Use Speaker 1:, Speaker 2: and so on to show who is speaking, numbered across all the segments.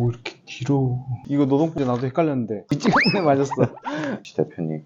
Speaker 1: 뭐 이렇게 길어. 이거 노동부제 나도 헷갈렸는데 이 찍었네. 맞았어.
Speaker 2: 시 대표님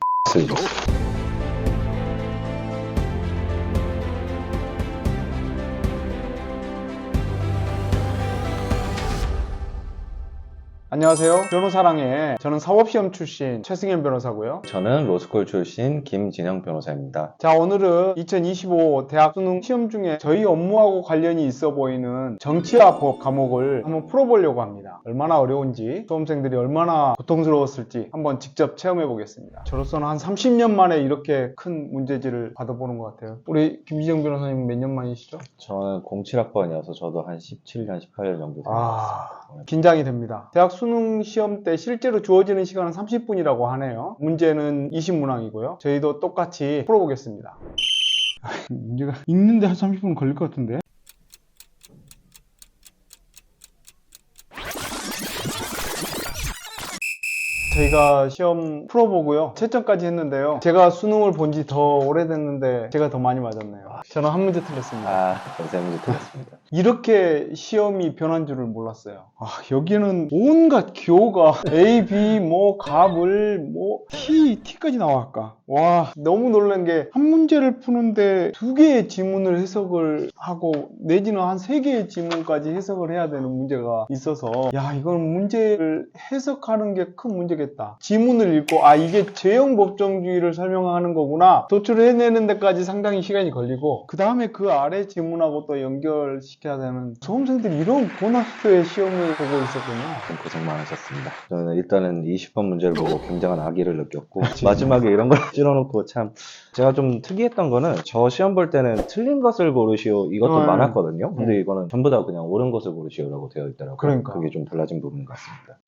Speaker 1: 안녕하세요. 변호사랑의 저는 사법시험 출신 최승현 변호사고요.
Speaker 2: 저는 로스쿨 출신 김진영 변호사입니다.
Speaker 1: 자, 오늘은 2025 대학 수능 시험 중에 저희 업무하고 관련이 있어 보이는 정치와 법 과목을 한번 풀어보려고 합니다. 얼마나 어려운지, 수험생들이 얼마나 고통스러웠을지 한번 직접 체험해 보겠습니다. 저로서는 한 30년 만에 이렇게 큰 문제지를 받아보는 것 같아요. 우리 김진영 변호사님 몇 년 만이시죠?
Speaker 2: 저는 07학번이어서 저도 한 17년, 18년 정도 생각했습니다.
Speaker 1: 긴장이 됩니다. 대학 수능 시험 때 실제로 주어지는 시간은 30분이라고 하네요. 문제는 20문항이고요. 저희도 똑같이 풀어보겠습니다. 문제가 읽는데 한 30분 걸릴 것 같은데? 저희가 시험 풀어보고요. 채점까지 했는데요. 제가 수능을 본 지 더 오래됐는데 제가 더 많이 맞았네요. 저는 한 문제 틀렸습니다.
Speaker 2: 세 문제 틀렸습니다.
Speaker 1: 이렇게 시험이 변한 줄을 몰랐어요. 여기는 온갖 기호가 A, B, 뭐 갑을 뭐 T까지 나왔까. 와, 너무 놀란 게 한 문제를 푸는데 두 개의 지문을 해석을 하고 내지는 한 세 개의 지문까지 해석을 해야 되는 문제가 있어서 야, 이건 문제를 해석하는 게 큰 문제겠다. 지문을 읽고 이게 제형 법정주의를 설명하는 거구나. 도출을 해내는 데까지 상당히 시간이 걸리고 그 다음에 그 아래 지문하고 또 연결시켜야 되는 수험생들이 이런 고난이도의 시험을 보고 있었군요.
Speaker 2: 좀 고생 많으셨습니다. 저는 일단은 20번 문제를 보고 굉장한 악의를 느꼈고 마지막에 이런 걸 찔러놓고 참 제가 좀 특이했던 거는 저 시험 볼 때는 틀린 것을 고르시오 이것도 많았거든요. 근데 이거는 전부 다 그냥 옳은 것을 고르시오라고 되어 있더라고요.
Speaker 1: 그러니까.
Speaker 2: 그게 좀 달라진 부분 같습니다.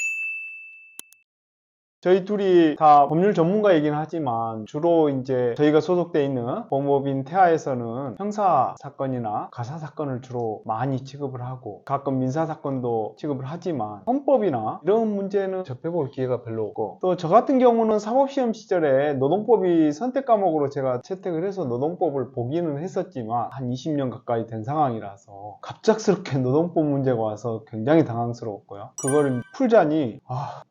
Speaker 1: 저희 둘이 다 법률 전문가이긴 하지만 주로 이제 저희가 소속돼 있는 법무법인 태아에서는 형사 사건이나 가사 사건을 주로 많이 취급을 하고 가끔 민사 사건도 취급을 하지만 헌법이나 이런 문제는 접해볼 기회가 별로 없고 또 저 같은 경우는 사법시험 시절에 노동법이 선택 과목으로 제가 채택을 해서 노동법을 보기는 했었지만 한 20년 가까이 된 상황이라서 갑작스럽게 노동법 문제가 와서 굉장히 당황스러웠고요. 그걸 풀자니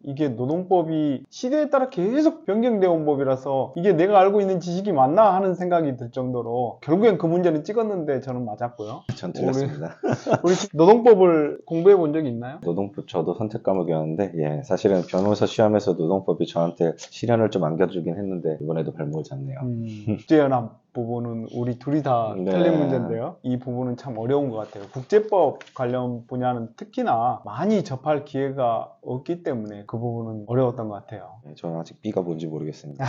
Speaker 1: 이게 노동법이 시대에 따라 계속 변경되어 온 법이라서 이게 내가 알고 있는 지식이 맞나 하는 생각이 들 정도로 결국엔 그 문제는 찍었는데 저는 맞았고요.
Speaker 2: 전 틀렸습니다.
Speaker 1: 우리 노동법을 공부해 본 적이 있나요?
Speaker 2: 노동법 저도 선택 과목이었는데 사실은 변호사 시험에서 노동법이 저한테 시련을 좀 안겨주긴 했는데 이번에도 발목을 잡네요.
Speaker 1: 국제연합 부분은 우리 둘이 다 틀린 문제인데요. 이 부분은 참 어려운 것 같아요. 국제법 관련 분야는 특히나 많이 접할 기회가 없기 때문에 그 부분은 어려웠던 것 같아요.
Speaker 2: 저는 아직 B가 뭔지 모르겠습니다.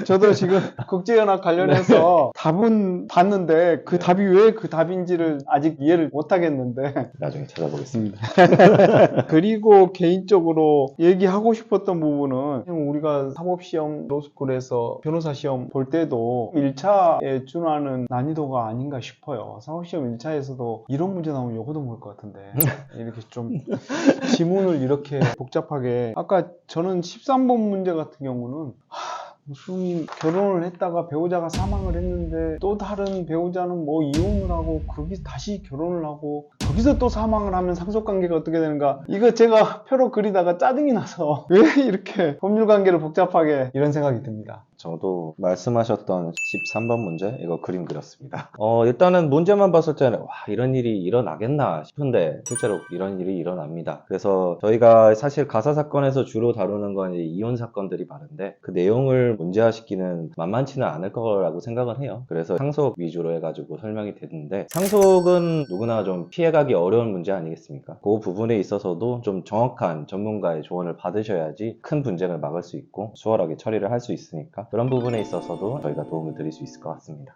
Speaker 1: 저도 지금 국제연합 관련해서 답은 봤는데 그 답이 왜 그 답인지를 아직 이해를 못 하겠는데
Speaker 2: 나중에 찾아보겠습니다.
Speaker 1: 그리고 개인적으로 얘기하고 싶었던 부분은 우리가 사법시험 로스쿨에서 변호사 시험 볼 때도 1차에 준하는 난이도가 아닌가 싶어요. 사법시험 1차에서도 이런 문제 나오면 요거도 모를 것 같은데 이렇게 좀 지문을 이렇게 복잡하게 아까 저는 13번 문제 같은 경우는 무슨 결혼을 했다가 배우자가 사망을 했는데 또 다른 배우자는 뭐 이혼을 하고 거기서 다시 결혼을 하고 거기서 또 사망을 하면 상속관계가 어떻게 되는가 이거 제가 표로 그리다가 짜증이 나서 왜 이렇게 법률관계를 복잡하게 이런 생각이 듭니다.
Speaker 2: 저도 말씀하셨던 13번 문제 이거 그림 그렸습니다. 일단은 문제만 봤을 때는 와 이런 일이 일어나겠나 싶은데 실제로 이런 일이 일어납니다. 그래서 저희가 사실 가사 사건에서 주로 다루는 건 이제 이혼 사건들이 많은데 그 내용을 문제화시키는 만만치는 않을 거라고 생각을 해요. 그래서 상속 위주로 해가지고 설명이 됐는데 상속은 누구나 좀 피해가기 어려운 문제 아니겠습니까? 그 부분에 있어서도 좀 정확한 전문가의 조언을 받으셔야지 큰 분쟁을 막을 수 있고 수월하게 처리를 할 수 있으니까 그런 부분에 있어서도 저희가 도움을 드릴 수 있을 것 같습니다.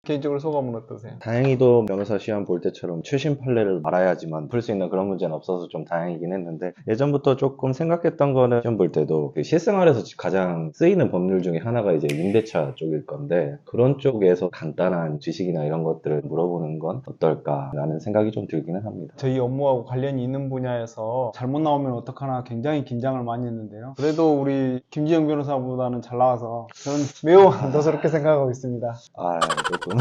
Speaker 1: 개인적으로 소감은 어떠세요?
Speaker 2: 다행히도 변호사 시험 볼 때처럼 최신 판례를 알아야지만 풀 수 있는 그런 문제는 없어서 좀 다행이긴 했는데 예전부터 조금 생각했던 거는 시험 볼 때도 그 실생활에서 가장 쓰이는 법률 중에 하나가 이제 임대차 쪽일 건데 그런 쪽에서 간단한 지식이나 이런 것들을 물어보는 건 어떨까라는 생각이 좀 들기는 합니다.
Speaker 1: 저희 업무하고 관련이 있는 분야에서 잘못 나오면 어떡하나 굉장히 긴장을 많이 했는데요. 그래도 우리 김지영 변호사보다는 잘 나와서 저는 매우 안도스럽게 생각하고 있습니다.
Speaker 2: 조금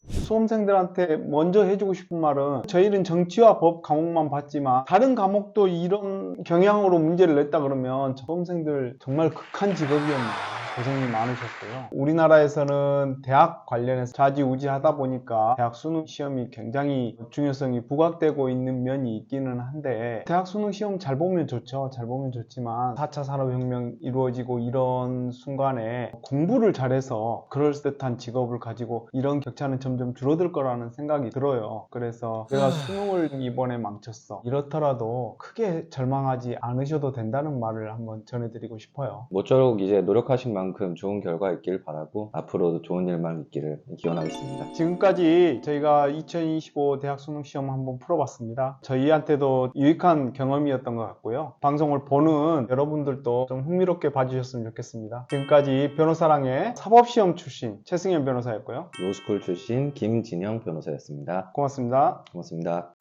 Speaker 1: 수험생들한테 먼저 해주고 싶은 말은 저희는 정치와 법 과목만 봤지만 다른 과목도 이런 경향으로 문제를 냈다 그러면 수험생들 정말 극한 직업이었나. 고생이 많으셨고요. 우리나라에서는 대학 관련해서 좌지우지하다 보니까 대학 수능 시험이 굉장히 중요성이 부각되고 있는 면이 있기는 한데 대학 수능 시험 잘 보면 좋죠. 잘 보면 좋지만 4차 산업혁명 이루어지고 이런 순간에 공부를 잘해서 그럴듯한 직업을 가지고 이런 격차는 점점 줄어들 거라는 생각이 들어요. 그래서 내가 수능을 이번에 망쳤어. 이렇더라도 크게 절망하지 않으셔도 된다는 말을 한번 전해드리고 싶어요.
Speaker 2: 모쪼록 이제 노력하신 만큼 좋은 결과 있길 바라고 앞으로도 좋은 일만 있기를 기원하겠습니다.
Speaker 1: 지금까지 저희가 2025 대학 수능 시험 한번 풀어봤습니다. 저희한테도 유익한 경험이었던 것 같고요. 방송을 보는 여러분들도 좀 흥미롭게 봐주셨으면 좋겠습니다. 지금까지 변호사랑의 사법시험 출신 최승현 변호사였고요.
Speaker 2: 로스쿨 출신 김진영 변호사였습니다.
Speaker 1: 고맙습니다.
Speaker 2: 고맙습니다.